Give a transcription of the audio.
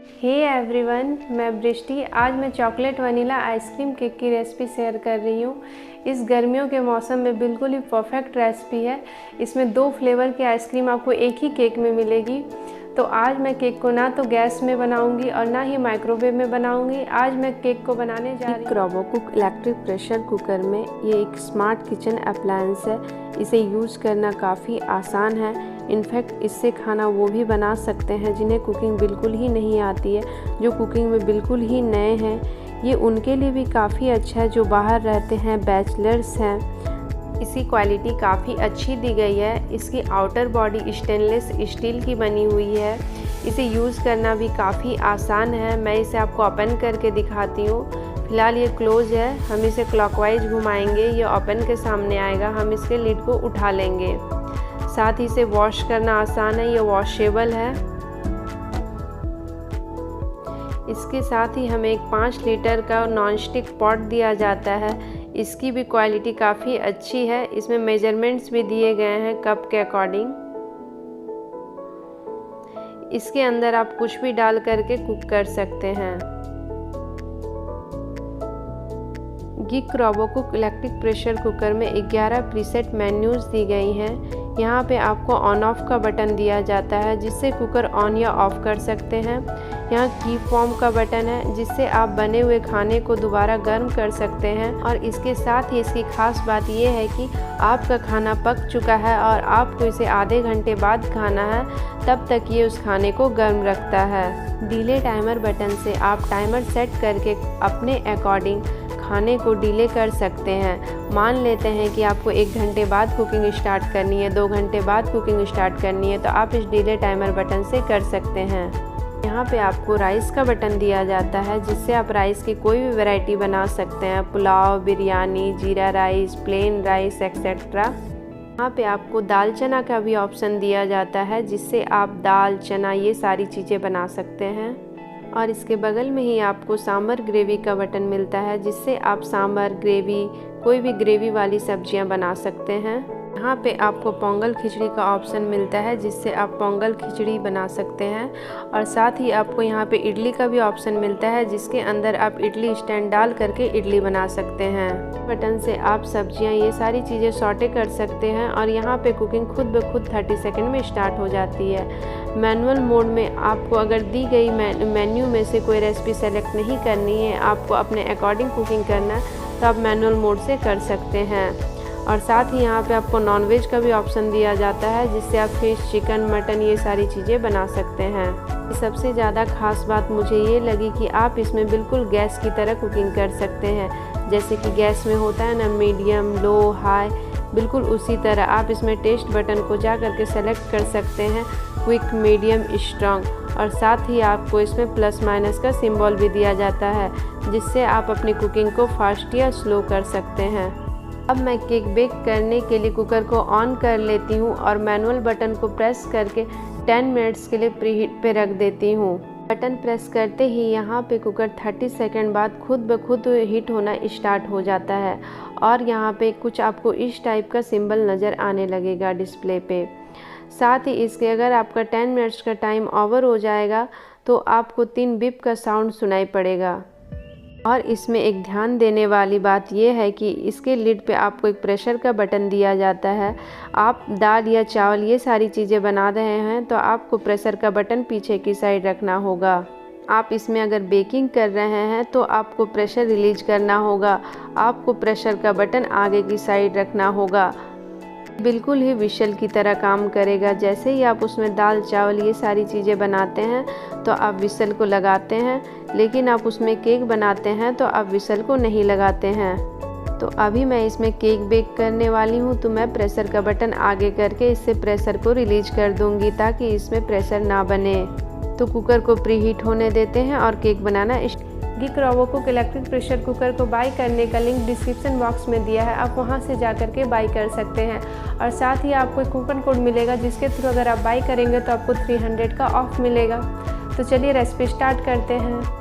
Hey everyone, मैं बृष्टि। आज मैं चॉकलेट वनीला आइसक्रीम केक की रेसिपी शेयर कर रही हूँ। इस गर्मियों के मौसम में बिल्कुल ही परफेक्ट रेसिपी है। इसमें 2 फ्लेवर की आइसक्रीम आपको एक ही केक में मिलेगी। तो आज मैं केक को ना तो गैस में बनाऊंगी और ना ही माइक्रोवेव में बनाऊंगी। आज मैं केक को बनाने जा रही हूँ रोबोकुक इलेक्ट्रिक प्रेशर कुकर में। ये एक स्मार्ट किचन अप्लायंस है। इसे यूज़ करना काफ़ी आसान है। इनफैक्ट इससे खाना वो भी बना सकते हैं जिन्हें कुकिंग बिल्कुल ही नहीं आती है, जो कुकिंग में बिल्कुल ही नए हैं। ये उनके लिए भी काफ़ी अच्छा है जो बाहर रहते हैं, बैचलर्स हैं। इसकी क्वालिटी काफ़ी अच्छी दी गई है। इसकी आउटर बॉडी स्टेनलेस स्टील की बनी हुई है। इसे यूज़ करना भी काफ़ी आसान है। मैं इसे आपको ओपन करके दिखाती हूँ। फिलहाल ये क्लोज है। हम इसे क्लॉकवाइज घुमाएंगे, ये ओपन के सामने आएगा। हम इसके लिड को उठा लेंगे। साथ ही इसे वॉश करना आसान है, ये वॉशेबल है। इसके साथ ही हमें एक 5 लीटर का नॉनस्टिक पॉट दिया जाता है। इसकी भी क्वालिटी काफ़ी अच्छी है। इसमें मेजरमेंट्स भी दिए गए हैं कप के अकॉर्डिंग। इसके अंदर आप कुछ भी डाल करके कुक कर सकते हैं। गिक रोबोकुक इलेक्ट्रिक प्रेशर कुकर में 11 प्रीसेट मेन्यूज़ दी गई हैं। यहाँ पे आपको ऑन ऑफ का बटन दिया जाता है जिससे कुकर ऑन या ऑफ कर सकते हैं। यहाँ कीप वार्म का बटन है जिससे आप बने हुए खाने को दोबारा गर्म कर सकते हैं। और इसके साथ ही इसकी खास बात ये है कि आपका खाना पक चुका है और आपको इसे आधे घंटे बाद खाना है, तब तक ये उस खाने को गर्म रखता है। डिले टाइमर बटन से आप टाइमर सेट करके अपने अकॉर्डिंग खाने को डिले कर सकते हैं। मान लेते हैं कि आपको 1 घंटे बाद कुकिंग स्टार्ट करनी है, 2 घंटे बाद कुकिंग स्टार्ट करनी है, तो आप इस डिले टाइमर बटन से कर सकते हैं। यहाँ पे आपको राइस का बटन दिया जाता है जिससे आप राइस की कोई भी वैरायटी बना सकते हैं। पुलाव, बिरयानी, जीरा राइस, प्लेन राइस एक्सेट्रा। यहाँ पे आपको दाल चना का भी ऑप्शन दिया जाता है जिससे आप दाल चना ये सारी चीज़ें बना सकते हैं। और इसके बगल में ही आपको सांभर ग्रेवी का बटन मिलता है जिससे आप सांभर ग्रेवी कोई भी ग्रेवी वाली सब्जियां बना सकते हैं। यहाँ पे आपको पोंगल खिचड़ी का ऑप्शन मिलता है जिससे आप पोंगल खिचड़ी बना सकते हैं। और साथ ही आपको यहाँ पे इडली का भी ऑप्शन मिलता है जिसके अंदर आप इडली स्टैंड डाल करके इडली बना सकते हैं। बटन से आप सब्जियाँ ये सारी चीज़ें सॉटे कर सकते हैं और यहाँ पे कुकिंग खुद ब खुद 30 सेकेंड में स्टार्ट हो जाती है। मैनुअल मोड में आपको अगर दी गई मेन्यू में से कोई रेसिपी सेलेक्ट नहीं करनी है, आपको अपने अकॉर्डिंग कुकिंग करना है, तो आप मैनुअल मोड से कर सकते हैं। और साथ ही यहाँ पे आपको नॉनवेज का भी ऑप्शन दिया जाता है जिससे आप फिश, चिकन, मटन ये सारी चीज़ें बना सकते हैं। सबसे ज़्यादा खास बात मुझे ये लगी कि आप इसमें बिल्कुल गैस की तरह कुकिंग कर सकते हैं। जैसे कि गैस में होता है ना मीडियम, लो, हाई, बिल्कुल उसी तरह आप इसमें टेस्ट बटन को जा करके सेलेक्ट कर सकते हैं, क्विक, मीडियम, स्ट्रॉन्ग। और साथ ही आपको इसमें प्लस माइनस का सिंबल भी दिया जाता है जिससे आप अपनी कुकिंग को फास्ट या स्लो कर सकते हैं। अब मैं केक बेक करने के लिए कुकर को ऑन कर लेती हूँ और मैनुअल बटन को प्रेस करके 10 मिनट्स के लिए प्रीहीट पे रख देती हूँ। बटन प्रेस करते ही यहाँ पे कुकर 30 सेकंड बाद खुद ब खुद हीट होना स्टार्ट हो जाता है और यहाँ पे कुछ आपको इस टाइप का सिंबल नज़र आने लगेगा डिस्प्ले पे। साथ ही इसके अगर आपका 10 मिनट्स का टाइम ओवर हो जाएगा तो आपको 3 बीप का साउंड सुनाई पड़ेगा। और इसमें एक ध्यान देने वाली बात यह है कि इसके लिड पे आपको एक प्रेशर का बटन दिया जाता है। आप दाल या चावल ये सारी चीज़ें बना रहे हैं तो आपको प्रेशर का बटन पीछे की साइड रखना होगा। आप इसमें अगर बेकिंग कर रहे हैं तो आपको प्रेशर रिलीज करना होगा। आपको प्रेशर का बटन आगे की साइड रखना होगा। बिल्कुल ही विशल की तरह काम करेगा। जैसे ही आप उसमें दाल चावल ये सारी चीज़ें बनाते हैं तो आप विसल को लगाते हैं, लेकिन आप उसमें केक बनाते हैं तो आप विसल को नहीं लगाते हैं। तो अभी मैं इसमें केक बेक करने वाली हूँ तो मैं प्रेशर का बटन आगे करके इससे प्रेशर को रिलीज कर दूँगी ताकि इसमें प्रेशर ना बने। तो कुकर को प्रीहीट होने देते हैं और केक बनाना गिक रोबोकुक इलेक्ट्रिक प्रेशर कुकर को बाय करने का लिंक डिस्क्रिप्शन बॉक्स में दिया है, आप वहां से जा करके बाय कर सकते हैं। और साथ ही आपको एक कूपन कोड मिलेगा जिसके थ्रू अगर आप बाय करेंगे तो आपको 300 का ऑफ मिलेगा। तो चलिए रेसिपी स्टार्ट करते हैं।